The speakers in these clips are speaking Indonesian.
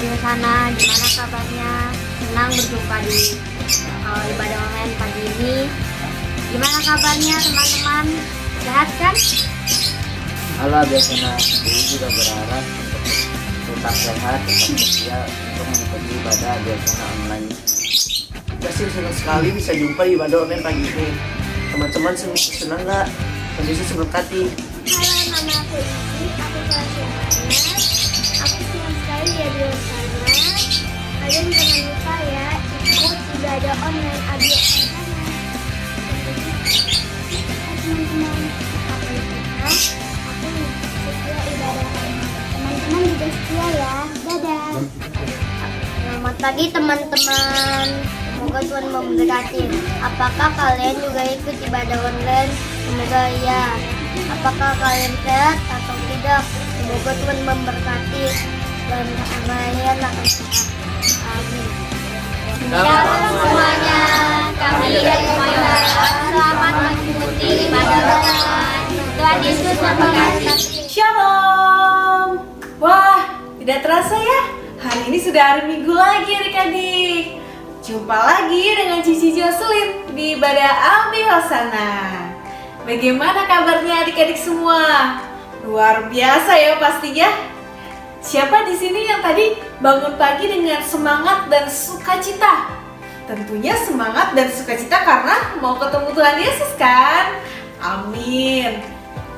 di sana, gimana kabarnya? Senang berjumpa di ibadah online pagi ini. Gimana kabarnya teman-teman? Sehat kan? Halo, biasanya Dewi juga berharap untuk tetap sehat, tetap setia untuk mengikuti ibadah biasanya online. Pasti senang sekali bisa jumpa di ibadah online pagi ini. Teman-teman senang nggak? Tuhan Yesus memberkati. Halo, nama aku Isi, aku kelas 11. Aku senang sekali jadi sana. Kalian jangan lupa ya, ikut ibadah online Abi sana. Teman-teman, aku setia ibadah online. Teman-teman juga setia ya. Dadah. Selamat pagi teman-teman. Semoga Tuhan memberkati. Apakah kalian juga ikut ibadah online? Semoga ya. Apakah kalian sehat atau tidak? Semoga Tuhan memberkati dan kalian akan sehat. Amin. Shalom semuanya. Kami dari semuanya selamat mengikuti ibadah online. Tuhan Yesus memberkati. Shalom. Wah, tidak terasa ya, hari ini sudah hari Minggu lagi adik-adik. Jumpa lagi dengan Cici Jocelyn di ibadah Abi Hosana. Bagaimana kabarnya adik-adik semua? Luar biasa ya pastinya. Siapa di sini yang tadi bangun pagi dengan semangat dan sukacita? Tentunya semangat dan sukacita karena mau ketemu Tuhan Yesus kan? Amin.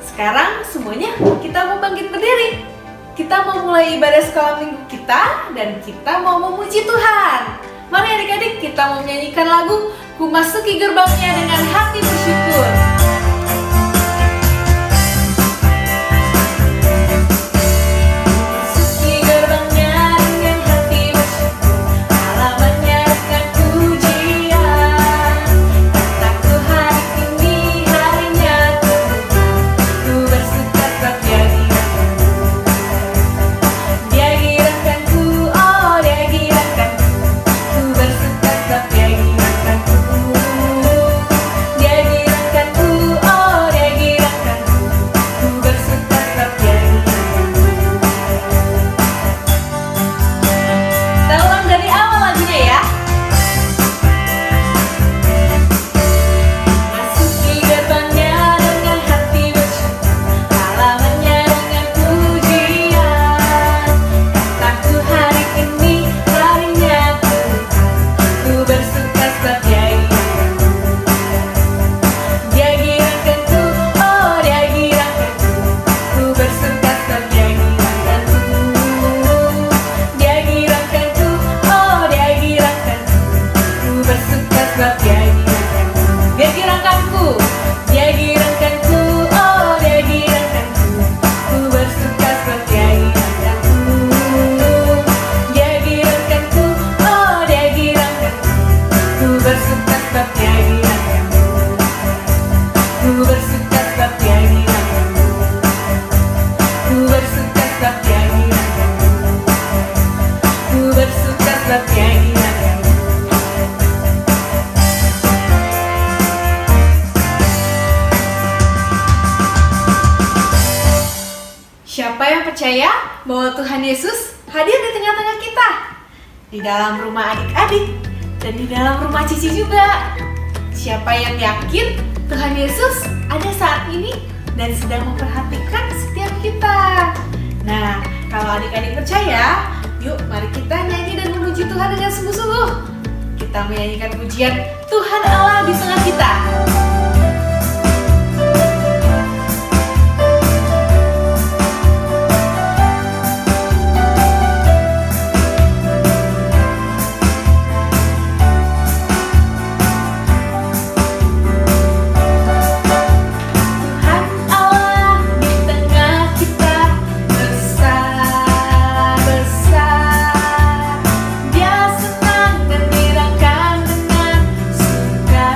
Sekarang semuanya kita mau bangkit berdiri. Kita mau mulai ibadah sekolah minggu kita dan kita mau memuji Tuhan. Mari adik-adik kita mau menyanyikan lagu Ku Masuki Gerbangnya dengan hati bersyukur. Siapa yang percaya bahwa Tuhan Yesus hadir di tengah-tengah kita? Di dalam rumah adik-adik dan di dalam rumah Cici juga. Siapa yang yakin Tuhan Yesus ada saat ini dan sedang memperhatikan setiap kita? Nah, kalau adik-adik percaya, yuk mari kita nyanyi dan memuji Tuhan dengan sungguh-sungguh. Kita menyanyikan pujian Tuhan Allah di tengah kita. Dia senang dan dirangkan dengan suka.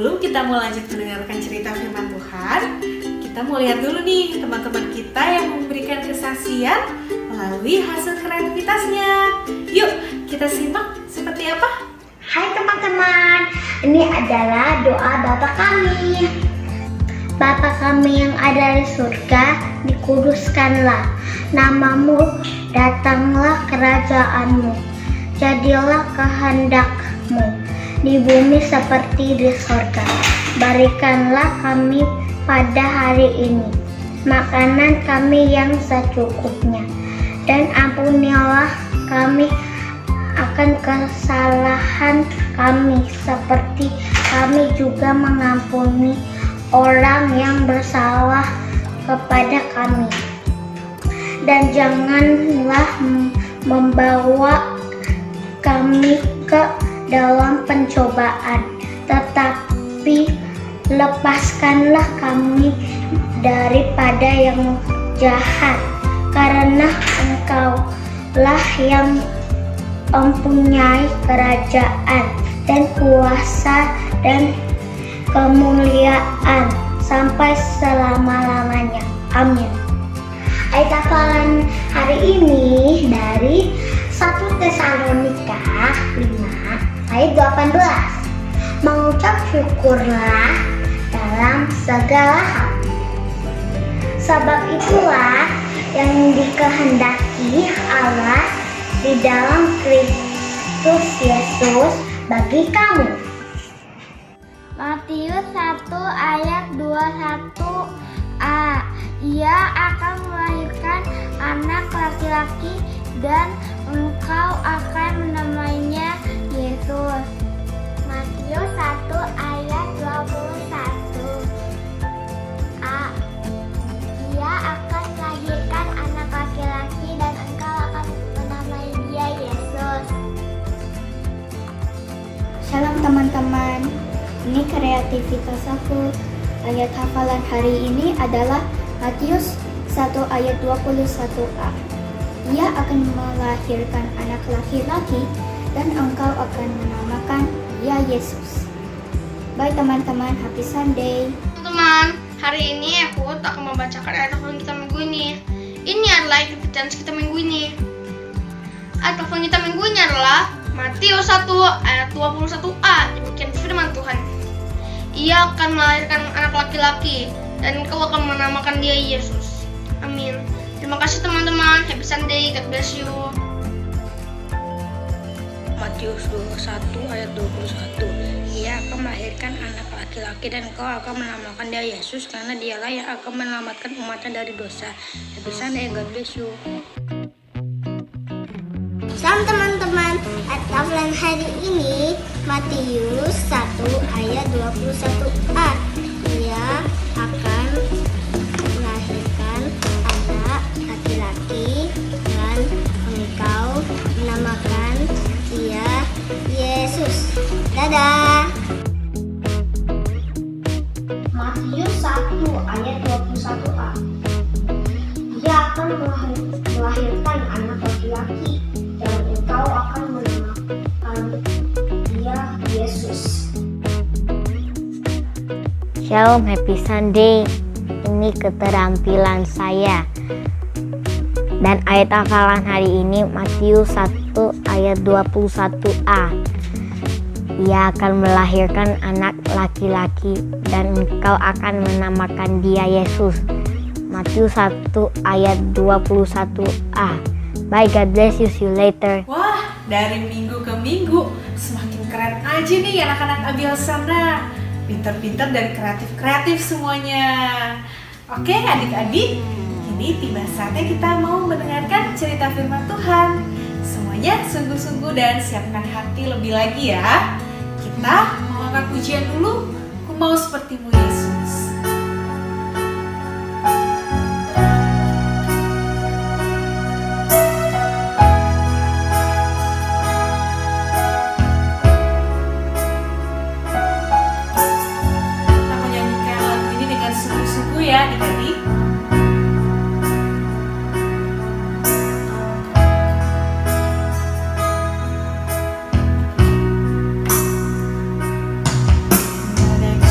sebelum kita mau lanjut mendengarkan cerita firman Tuhan, kita mau lihat dulu nih teman-teman kita yang memberikan kesaksian melalui hasil kreativitasnya. Yuk, kita simak seperti apa? Hai teman-teman, ini adalah doa Bapa kami. Bapa kami yang ada di surga, dikuduskanlah namamu, datanglah kerajaanmu, jadilah kehendakmu di bumi seperti di surga. Berikanlah kami pada hari ini makanan kami yang secukupnya, dan ampunilah kami akan kesalahan kami seperti kami juga mengampuni orang yang bersalah kepada kami. Dan janganlah membawa kami ke dalam pencobaan, tetapi lepaskanlah kami daripada yang jahat, karena Engkaulah yang mempunyai kerajaan dan kuasa dan kemuliaan sampai selama-lamanya. Amin. Ayat hafalan hari ini dari 1 Tesalonika 5 ayat 18. Mengucap syukurlah dalam segala hal. Sebab itulah yang dikehendaki Allah di dalam Kristus Yesus bagi kamu. Matius 1 ayat 21a. Ia akan melahirkan anak laki-laki dan engkau akan menamainya Yesus. Matius 1 ayat 21a. Ia akan melahirkan anak laki-laki dan engkau akan menamai dia Yesus. Shalom teman-teman, ini kreativitas aku. Ayat hafalan hari ini adalah Matius 1 ayat 21a. Ia akan melahirkan anak laki-laki dan engkau akan menamakan dia Yesus. Bye teman-teman, happy Sunday. Teman-teman, hari ini aku akan membacakan ayat hafalan kita minggu ini. Ini adalah aktivitas kita minggu ini. Ayat hafalan kita minggu ini adalah Matius 1 ayat 21a. Demikian firman Tuhan. Ia akan melahirkan anak laki-laki dan engkau akan menamakan dia Yesus. Amin. Terima kasih teman-teman. Happy Sunday. God bless you. Matius 21 ayat 21. Ia akan melahirkan anak laki-laki dan engkau akan menamakan dia Yesus, karena dialah yang akan menyelamatkan umatnya dari dosa. Happy Sunday. God bless you. Salam teman-teman, hafalan hari ini Matius 1 ayat 21a. Ia akan melahirkan anak laki-laki dan engkau menamakan dia Yesus. Dadah. Matius 1 ayat 21a. Ia akan melahirkan anak laki-laki dan engkau akan menamakan dia Yesus. Shalom, happy Sunday. Ini keterampilan saya. Dan ayat hafalan hari ini Matius 1 ayat 21a. Ia akan melahirkan anak laki-laki dan engkau akan menamakan dia Yesus. Matius 1 ayat 21a. Bye, God bless you, see you later. Wah, dari minggu ke minggu semakin keren aja nih anak-anak Abi Hosanna. Pinter-pinter dan kreatif-kreatif semuanya. Oke adik-adik, ini tiba saatnya kita mau mendengarkan cerita firman Tuhan. Semuanya sungguh-sungguh dan siapkan hati lebih lagi ya. Kita mau angkat pujian dulu. Ku mau sepertimu Yesus. Ya adik-adik. Ada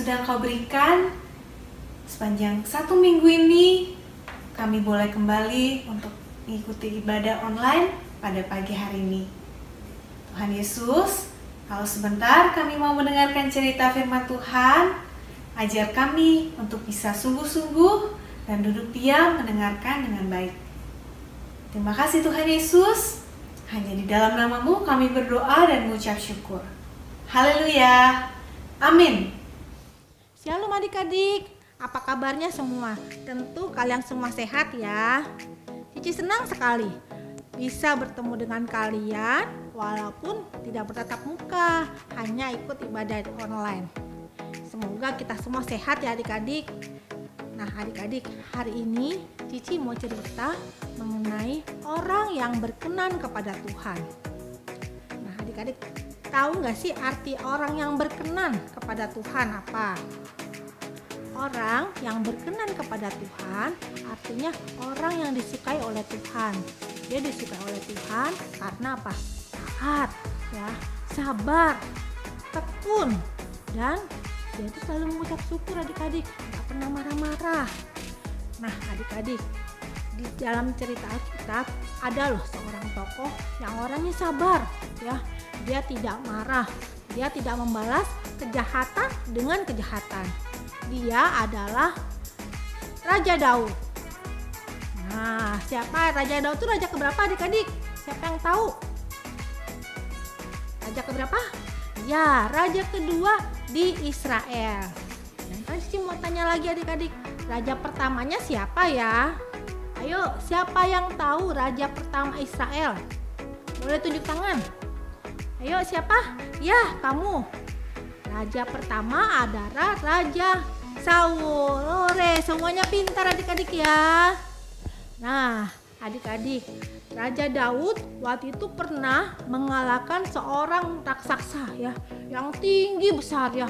sedang kau berikan. Sepanjang 1 minggu ini, kami boleh kembali untuk mengikuti ibadah online pada pagi hari ini. Tuhan Yesus, kalau sebentar kami mau mendengarkan cerita firman Tuhan, ajar kami untuk bisa sungguh-sungguh dan duduk diam mendengarkan dengan baik. Terima kasih Tuhan Yesus, hanya di dalam nama-Mu kami berdoa dan mengucap syukur. Haleluya, amin. Shalom adik-adik, apa kabarnya semua? Tentu kalian semua sehat ya. Cici senang sekali bisa bertemu dengan kalian walaupun tidak bertatap muka, hanya ikut ibadah online. Semoga kita semua sehat ya adik-adik. Nah adik-adik, hari ini Cici mau cerita mengenai orang yang berkenan kepada Tuhan. Nah adik-adik, tahu nggak sih arti orang yang berkenan kepada Tuhan apa? Orang yang berkenan kepada Tuhan artinya orang yang disukai oleh Tuhan. Dia disukai oleh Tuhan karena apa? Taat, ya, sabar, tekun, dan dia itu selalu mengucap syukur adik-adik, nggak pernah marah-marah. Nah adik-adik, di dalam cerita Alkitab ada loh seorang tokoh yang orangnya sabar, ya. Dia tidak marah, dia tidak membalas kejahatan dengan kejahatan. Dia adalah Raja Daud. Nah, siapa Raja Daud itu raja keberapa adik-adik? Siapa yang tahu? Raja keberapa? Ya, raja kedua di Israel. Dan kan Cici mau tanya lagi adik-adik, raja pertamanya siapa ya? Ayo, siapa yang tahu raja pertama Israel? Boleh tunjuk tangan. Ayo, siapa? Ya, kamu. Raja pertama adalah Raja Saul. Ore, semuanya pintar adik-adik ya. Nah, adik-adik, Raja Daud waktu itu pernah mengalahkan seorang raksasa ya, yang tinggi besar ya.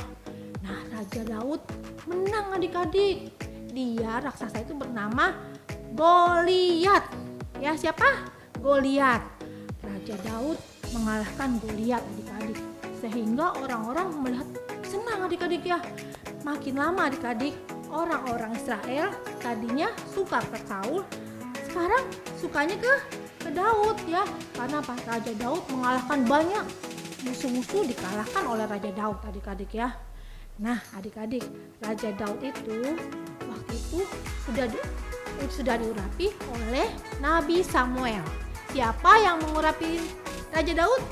Nah, Raja Daud menang adik-adik. Dia raksasa itu bernama Goliat. Ya, siapa? Goliat. Raja Daud mengalahkan Goliat adik-adik, sehingga orang-orang melihat senang adik-adik ya. Makin lama adik-adik, orang-orang Israel tadinya suka ke Saul, sekarang sukanya ke Daud ya. Karena apa? Raja Daud mengalahkan banyak musuh-musuh, dikalahkan oleh Raja Daud adik-adik ya. Nah adik-adik, Raja Daud itu waktu itu sudah diurapi oleh Nabi Samuel. Siapa yang mengurapi Raja Daud?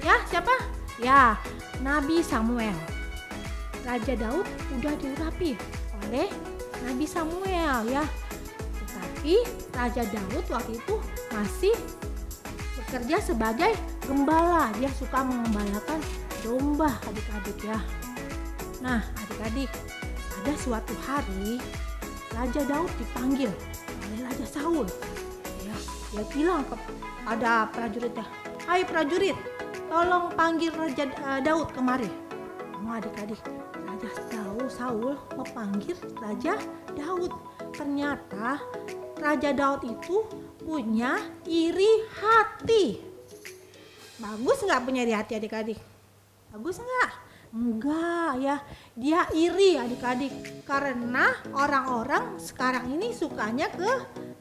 Ya, siapa? Ya, Nabi Samuel. Raja Daud udah diurapi oleh Nabi Samuel ya. Tetapi Raja Daud waktu itu masih bekerja sebagai gembala. Dia suka mengembalakan domba adik-adik ya. Nah, adik-adik, ada suatu hari Raja Daud dipanggil oleh Raja Saul. Ya, dia bilang kepada prajuritnya, "Hai prajurit, tolong panggil Raja Daud kemari." Oh adik-adik, Raja Saul memanggil Raja Daud. Ternyata Raja Daud itu punya iri hati. Bagus nggak punya iri hati adik-adik? Bagus nggak? Enggak ya, dia iri adik-adik karena orang-orang sekarang ini sukanya ke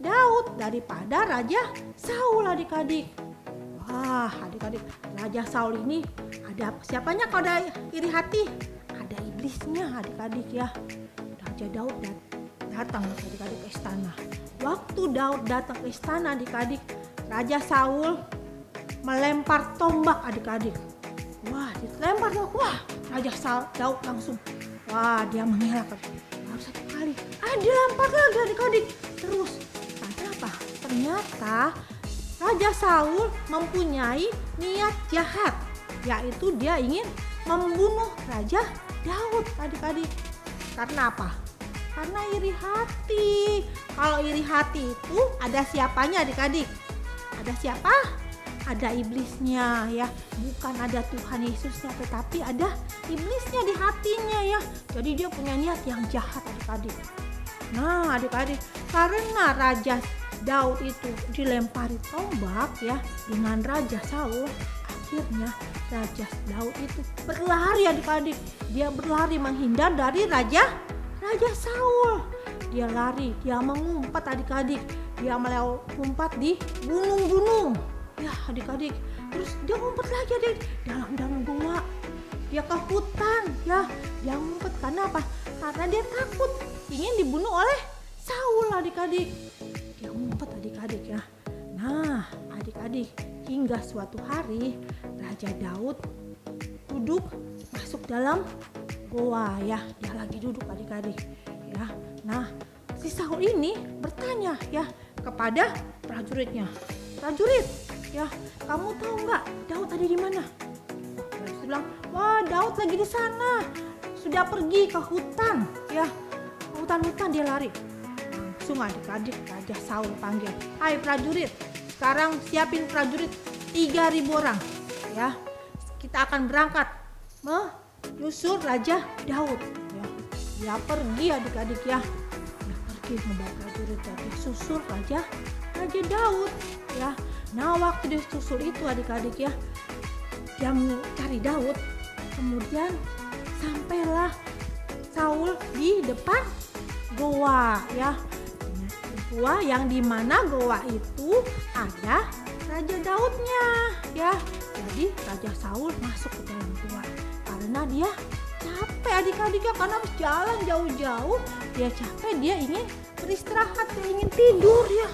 Daud daripada Raja Saul adik-adik. Wah adik-adik, Raja Saul ini ada siapanya kalau ada iri hati? Ada iblisnya adik-adik ya. Raja Daud datang adik-adik ke istana. Waktu Daud datang ke istana adik-adik, Raja Saul melempar tombak adik-adik. Wah dilempar tombak, wah Raja Daud langsung, wah dia mengelak baru satu kali, dilempar lagi adik-adik terus. Karena apa? Ternyata Raja Saul mempunyai niat jahat, yaitu dia ingin membunuh Raja Daud adik-adik. Karena apa? Karena iri hati. Kalau iri hati itu ada siapanya adik-adik? Ada siapa? Ada iblisnya ya. Bukan ada Tuhan Yesusnya, tetapi ada iblisnya di hatinya ya. Jadi dia punya niat yang jahat adik-adik. Nah adik-adik, karena Raja Daud itu dilempari tombak ya dengan Raja Saul, Akhirnya Raja Daud itu berlari adik-adik. Dia berlari menghindar dari Raja Saul. Dia lari, dia mengumpat adik-adik. Dia melompat di gunung-gunung. Ya adik-adik. Terus dia ngumpet lagi adik dalam gua. Dia ke hutan ya. Dia ngumpet karena apa? Karena dia takut ingin dibunuh oleh Saul adik-adik. Dia ngumpet adik-adik ya. Nah adik-adik, hingga suatu hari Raja Daud duduk masuk dalam goa ya. Dia lagi duduk adik-adik ya. Nah si Saul ini bertanya ya kepada prajuritnya. Prajurit ya, kamu tahu nggak Daud ada di mana? Prajurit bilang, wah Daud lagi di sana. Sudah pergi ke hutan ya. Hutan-hutan dia lari. Langsung adik-adik Raja Saul panggil, hai prajurit, sekarang siapin prajurit 3.000 orang ya. Kita akan berangkat menyusul Raja Daud ya. Dia pergi adik-adik ya. Dia pergi membawa prajurit jadi susul Raja Daud ya. Nah waktu dia susul itu adik-adik ya, dia mencari Daud. Kemudian sampailah Saul di depan goa ya. Goa yang dimana goa itu ada Raja Daudnya ya. Jadi Raja Saul masuk ke dalam goa karena dia capek adik-adiknya, karena harus jalan jauh-jauh. Dia capek, dia ingin beristirahat, dia ingin tidur ya.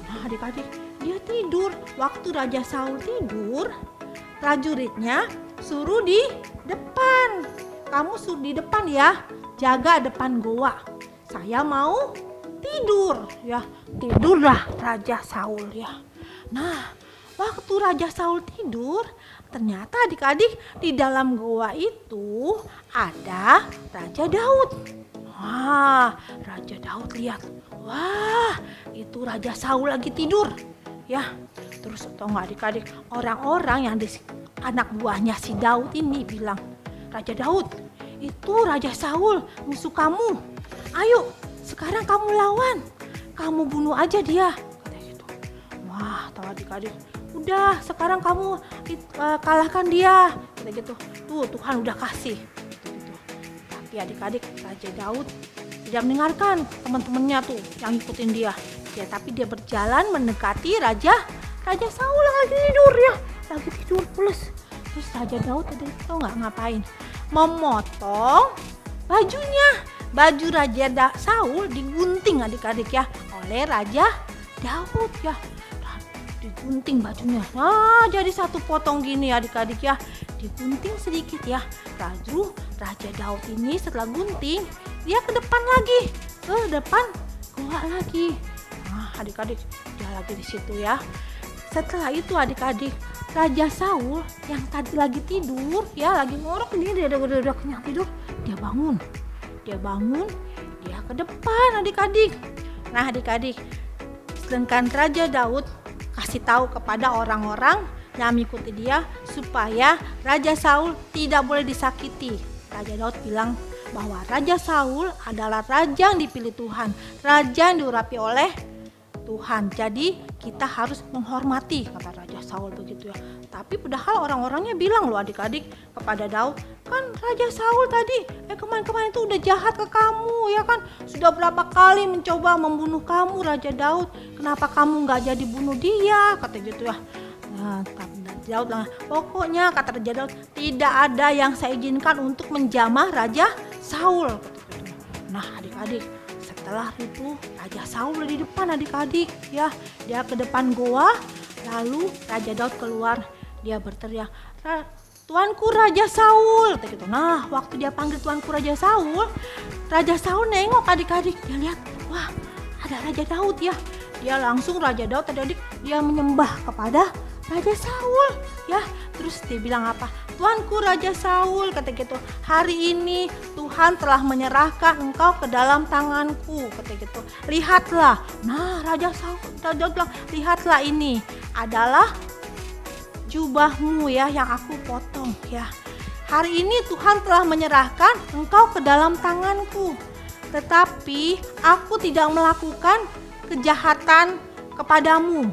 Nah adik-adik, dia tidur. Waktu Raja Saul tidur, prajuritnya suruh di depan. Kamu suruh di depan ya, jaga depan goa. Saya mau tidur ya. Tidurlah Raja Saul ya. Nah waktu Raja Saul tidur, ternyata adik-adik di dalam goa itu ada Raja Daud. Wah Raja Daud lihat, wah itu Raja Saul lagi tidur ya. Terus tau nggak adik-adik, orang-orang yang anak buahnya si Daud ini bilang, Raja Daud, itu Raja Saul musuh kamu. Ayo sekarang kamu lawan, kamu bunuh aja dia. Katanya gitu. Wah tahu adik-adik, udah sekarang kamu kalahkan dia. Kata gitu. Tuh Tuhan udah kasih. Gitu. Tapi adik-adik Raja Daud tidak mendengarkan teman-temannya tuh yang ngikutin dia. Ya tapi dia berjalan mendekati Raja Saul yang lagi tidur ya. Lagi tidur pules. Terus Raja Daud tadi tau nggak ngapain? Memotong bajunya. Baju Raja Saul digunting adik-adik ya oleh Raja Daud ya. Digunting bajunya. Nah jadi satu potong gini adik-adik ya. Digunting sedikit ya. Lalu Raja Daud ini setelah gunting, dia ke depan lagi. Ke depan goa lagi. Nah adik-adik dia lagi di situ ya. Setelah itu adik-adik, Raja Saul yang tadi lagi tidur ya, lagi ngorok ini, dia udah kenyang tidur, dia bangun, dia ke depan adik-adik. Nah adik-adik, sedangkan Raja Daud kasih tahu kepada orang-orang yang mengikuti dia supaya Raja Saul tidak boleh disakiti. Raja Daud bilang bahwa Raja Saul adalah raja yang dipilih Tuhan, raja yang diurapi oleh Tuhan. Jadi kita harus menghormati, kata Raja Saul begitu ya. Tapi padahal orang-orangnya bilang loh adik-adik kepada Daud, kan Raja Saul tadi kemarin-kemarin itu udah jahat ke kamu ya kan, sudah berapa kali mencoba membunuh kamu Raja Daud, kenapa kamu nggak jadi bunuh dia, kata gitu ya. Nah, Raja Daud bilang, pokoknya kata Raja Daud, tidak ada yang saya izinkan untuk menjamah Raja Saul. Nah adik-adik, setelah itu Raja Saul di depan adik-adik ya, dia ke depan goa. Lalu Raja Daud keluar, dia berteriak, Tuanku Raja Saul, gitu. Nah waktu dia panggil Tuanku Raja Saul nengok adik-adik, dia lihat, wah ada Raja Daud ya. Dia langsung Raja Daud adik-adik, dia menyembah kepada Raja Saul ya. Terus dia bilang apa? Tuanku Raja Saul, kata gitu, hari ini Tuhan telah menyerahkan engkau ke dalam tanganku, kata gitu. Lihatlah. Nah Raja Daud bilang, lihatlah, ini adalah jubahmu ya yang aku potong ya. Hari ini Tuhan telah menyerahkan engkau ke dalam tanganku, tetapi aku tidak melakukan kejahatan kepadamu.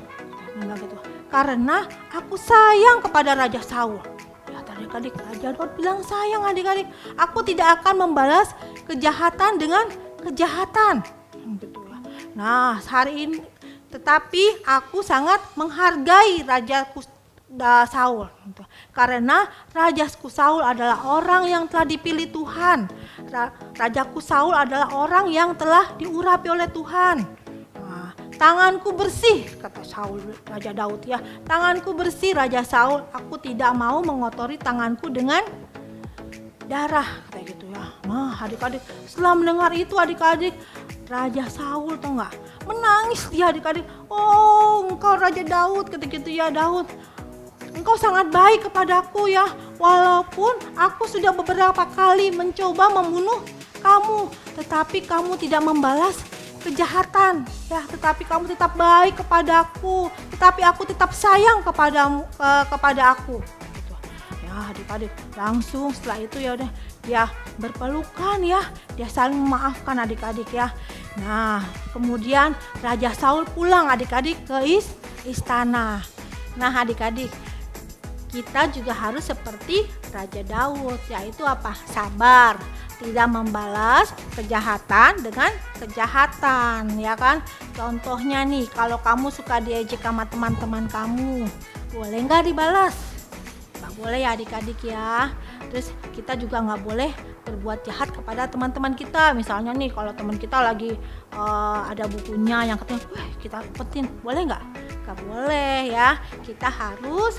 Gitu. karena aku sayang kepada Raja Saul. Lihat adik-adik, Raja Daud bilang sayang adik-adik. Aku tidak akan membalas kejahatan dengan kejahatan. Gitu ya. Nah, hari ini tetapi aku sangat menghargai Rajaku Saul, karena Rajaku Saul adalah orang yang telah dipilih Tuhan. Rajaku Saul adalah orang yang telah diurapi oleh Tuhan. Nah, tanganku bersih, kata Saul, Raja Daud ya. Tanganku bersih, Raja Saul. Aku tidak mau mengotori tanganku dengan darah, kayak gitu ya. Nah, adik-adik, setelah mendengar itu adik-adik, Raja Saul tuh nggak menangis dia adik-adik. Oh, engkau Raja Daud, ketika itu ya Daud, engkau sangat baik kepadaku ya. Walaupun aku sudah beberapa kali mencoba membunuh kamu, tetapi kamu tidak membalas kejahatan ya. Tetapi kamu tetap baik kepadaku, tetapi aku tetap sayang kepada aku. Gitu. Ya adik-adik, langsung setelah itu ya udah dia berpelukan ya, dia saling memaafkan adik-adik ya. Nah, kemudian Raja Saul pulang adik-adik ke istana. Nah, adik-adik, kita juga harus seperti Raja Daud, yaitu apa? Sabar, tidak membalas kejahatan dengan kejahatan, ya kan? Contohnya nih, kalau kamu suka diejek sama teman-teman kamu, boleh nggak dibalas? Nggak boleh ya adik-adik ya. Terus kita juga nggak boleh berbuat jahat kepada teman-teman kita. Misalnya nih, kalau teman kita lagi ada bukunya yang katanya, wah kita dapetin, boleh nggak? Nggak boleh ya. Kita harus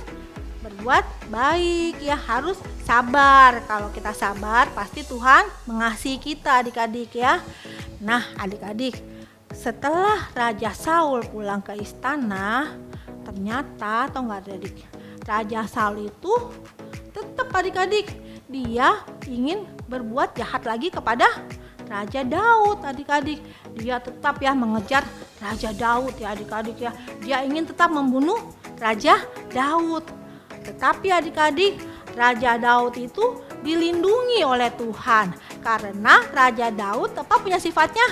berbuat baik ya, harus sabar. Kalau kita sabar, pasti Tuhan mengasihi kita adik-adik ya. Nah adik-adik, setelah Raja Saul pulang ke istana, ternyata atau nggak adik, Raja Saul itu tetap adik-adik, dia ingin berbuat jahat lagi kepada Raja Daud adik-adik. Dia tetap ya mengejar Raja Daud ya adik-adik ya. Dia ingin tetap membunuh Raja Daud. Tetapi adik-adik, Raja Daud itu dilindungi oleh Tuhan, karena Raja Daud tetap punya sifatnya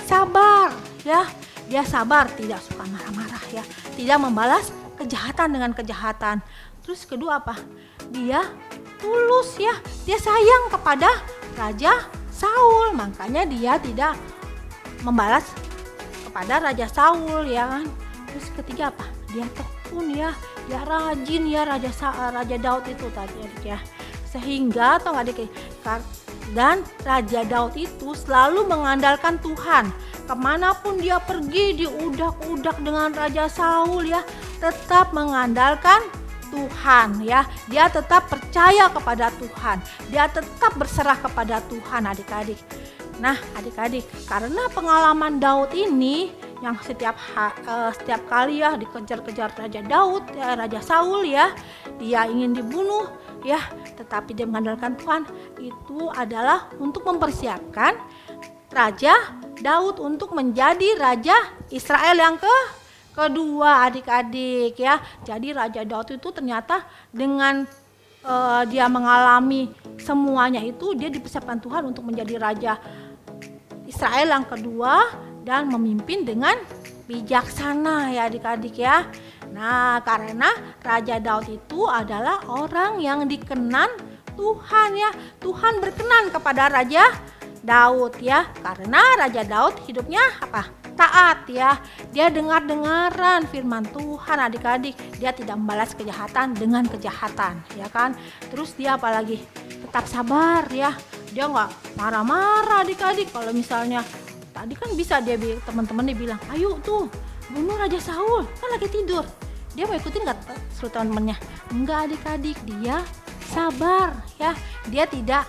sabar ya. Dia sabar, tidak suka marah-marah ya, tidak membalas kejahatan dengan kejahatan. Terus kedua apa? Dia tulus ya, dia sayang kepada Raja Saul, makanya dia tidak membalas kepada Raja Saul ya kan. Terus ketiga apa? Dia tekun ya, dia rajin ya Raja Daud itu tadi ya. Sehingga atau nggak adik, dan Raja Daud itu selalu mengandalkan Tuhan. Kemanapun dia pergi, diudak-udak dengan Raja Saul ya, tetap mengandalkan Tuhan ya. Dia tetap percaya kepada Tuhan, dia tetap berserah kepada Tuhan adik-adik. Nah adik-adik, karena pengalaman Daud ini yang setiap kali ya dikejar-kejar Raja Daud ya, Raja Saul ya, dia ingin dibunuh ya, tetapi dia mengandalkan Tuhan. Itu adalah untuk mempersiapkan Raja Daud untuk menjadi Raja Israel yang kedua adik-adik ya. Jadi Raja Daud itu ternyata dengan dia mengalami semuanya itu, dia dipersiapkan Tuhan untuk menjadi Raja Israel yang kedua dan memimpin dengan bijaksana ya adik-adik ya. Nah karena Raja Daud itu adalah orang yang dikenan Tuhan ya. Tuhan berkenan kepada Raja Daud ya, karena Raja Daud hidupnya apa? Taat ya. Dia dengar-dengaran firman Tuhan adik-adik. Dia tidak membalas kejahatan dengan kejahatan ya kan. Terus dia apalagi? Tetap sabar ya. Dia nggak marah-marah adik-adik. Kalau misalnya tadi kan bisa dia teman-temannya bilang, ayo tuh bunuh Raja Saul, kan lagi tidur. Dia mau ikutin nggak seluruh teman-temannya? Enggak adik-adik, dia sabar ya. Dia tidak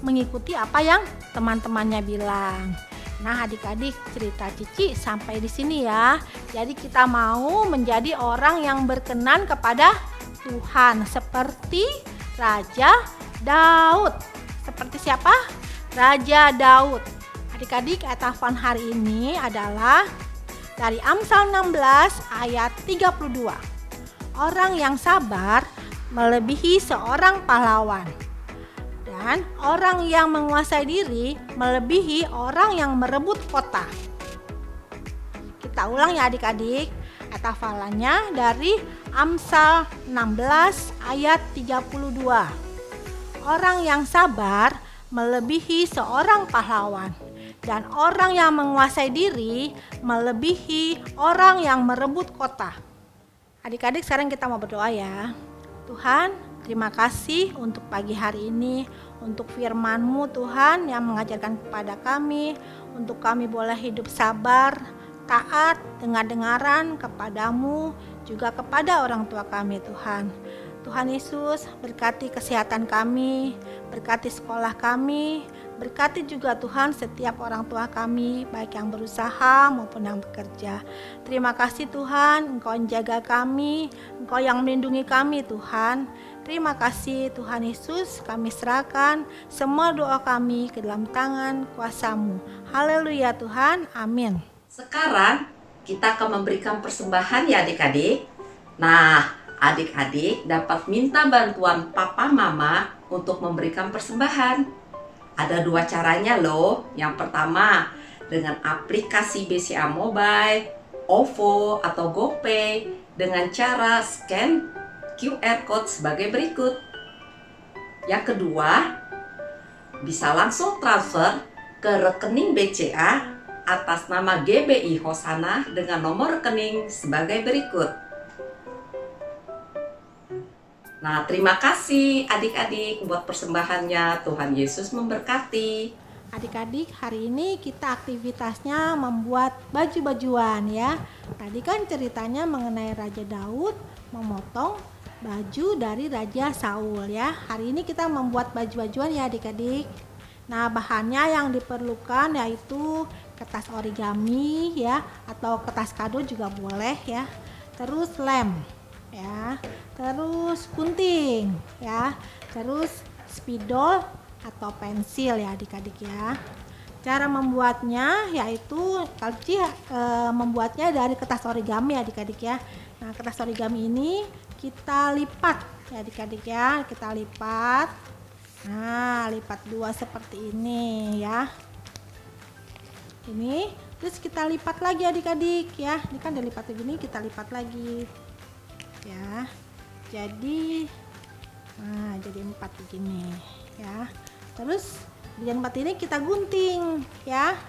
mengikuti apa yang teman-temannya bilang. Nah adik-adik, cerita Cici sampai di sini ya. Jadi kita mau menjadi orang yang berkenan kepada Tuhan seperti Raja Daud. Seperti siapa? Raja Daud. Adik-adik, ayat hafalan hari ini adalah dari Amsal 16 ayat 32. Orang yang sabar melebihi seorang pahlawan, dan orang yang menguasai diri melebihi orang yang merebut kota. Kita ulang ya adik-adik, ayat hafalannya dari Amsal 16 ayat 32. Orang yang sabar melebihi seorang pahlawan, dan orang yang menguasai diri melebihi orang yang merebut kota. Adik-adik, sekarang kita mau berdoa ya. Tuhan, terima kasih untuk pagi hari ini, untuk firman-Mu Tuhan yang mengajarkan kepada kami, untuk kami boleh hidup sabar, taat, dengar-dengaran kepadamu, juga kepada orang tua kami Tuhan. Tuhan Yesus, berkati kesehatan kami, berkati sekolah kami, berkati juga Tuhan setiap orang tua kami, baik yang berusaha maupun yang bekerja. Terima kasih Tuhan, Engkau yang jaga kami, Engkau yang melindungi kami Tuhan. Terima kasih Tuhan Yesus, kami serahkan semua doa kami ke dalam tangan kuasa-Mu. Haleluya Tuhan, amin. Sekarang kita akan memberikan persembahan ya adik-adik. Nah, adik-adik dapat minta bantuan papa mama untuk memberikan persembahan. Ada 2 caranya loh. Yang pertama, dengan aplikasi BCA Mobile, OVO atau GoPay dengan cara scan QR Code sebagai berikut. Yang kedua, bisa langsung transfer ke rekening BCA atas nama GBI Hosanna dengan nomor rekening sebagai berikut. Nah, terima kasih adik-adik buat persembahannya. Tuhan Yesus memberkati. Adik-adik, hari ini kita aktivitasnya membuat baju-bajuan ya. Tadi kan ceritanya mengenai Raja Daud memotong baju dari Raja Saul ya. Hari ini kita membuat baju-bajuan ya adik-adik. Nah, bahannya yang diperlukan yaitu kertas origami ya, atau kertas kado juga boleh ya. Terus lem ya, terus gunting ya, terus spidol atau pensil ya adik-adik ya. Cara membuatnya yaitu membuatnya dari kertas origami adik-adik ya. Nah, kertas origami ini kita lipat ya adik-adik ya, kita lipat. Nah, lipat 2 seperti ini ya. Ini terus kita lipat lagi adik-adik ya. Ini kan udah lipat begini, kita lipat lagi ya. Jadi jadi 4 begini ya. Terus bagian 4 ini kita gunting ya.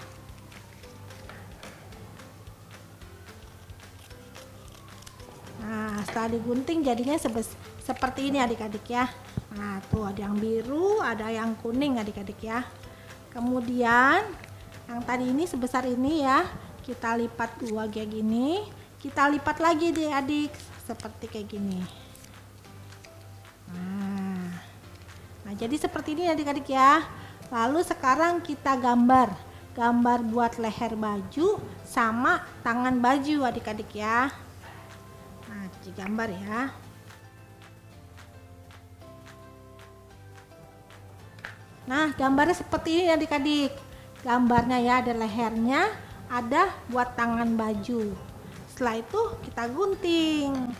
Nah, setelah digunting jadinya seperti ini adik-adik ya. Nah, tuh ada yang biru, ada yang kuning adik-adik ya. Kemudian yang tadi ini sebesar ini ya, kita lipat 2 kayak gini, kita lipat lagi adik-adik seperti kayak gini. Nah, jadi seperti ini adik-adik ya. Lalu sekarang kita gambar buat leher baju sama tangan baju adik-adik ya. Nah, digambar ya. Nah, gambarnya seperti ini adik-adik. Gambarnya ya, ada lehernya, ada buat tangan baju. Setelah itu kita gunting.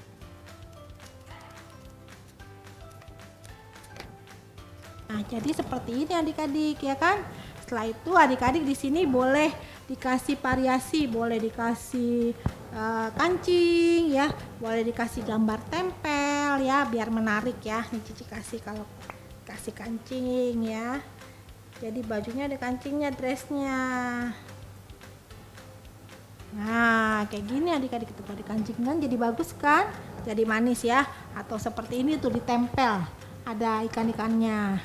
Nah, jadi seperti ini adik-adik ya kan. Setelah itu adik-adik di sini boleh dikasih variasi, boleh dikasih kancing ya, boleh dikasih gambar tempel ya biar menarik ya. Nih Cici kasih, kalau kasih kancing ya. Jadi bajunya ada kancingnya, dressnya. Nah, kayak gini adik-adik, itu kalau dikancingkan jadi bagus kan, jadi manis ya. Atau seperti ini tuh ditempel, ada ikan-ikannya.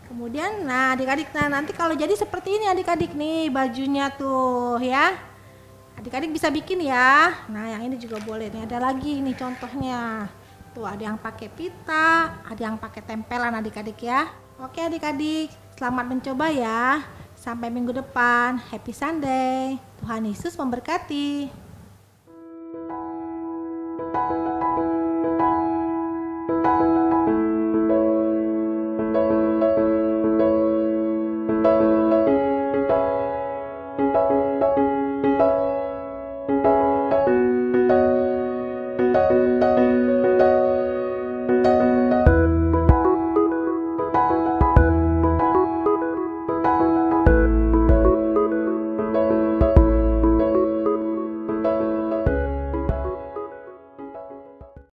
Kemudian nah adik-adik, nah nanti kalau jadi seperti ini adik-adik nih bajunya tuh ya. Adik-adik bisa bikin ya. Nah, yang ini juga boleh nih, ada lagi nih contohnya. Tuh ada yang pakai pita, ada yang pakai tempelan adik-adik ya. Oke adik-adik, selamat mencoba ya. Sampai minggu depan. Happy Sunday. Tuhan Yesus memberkati.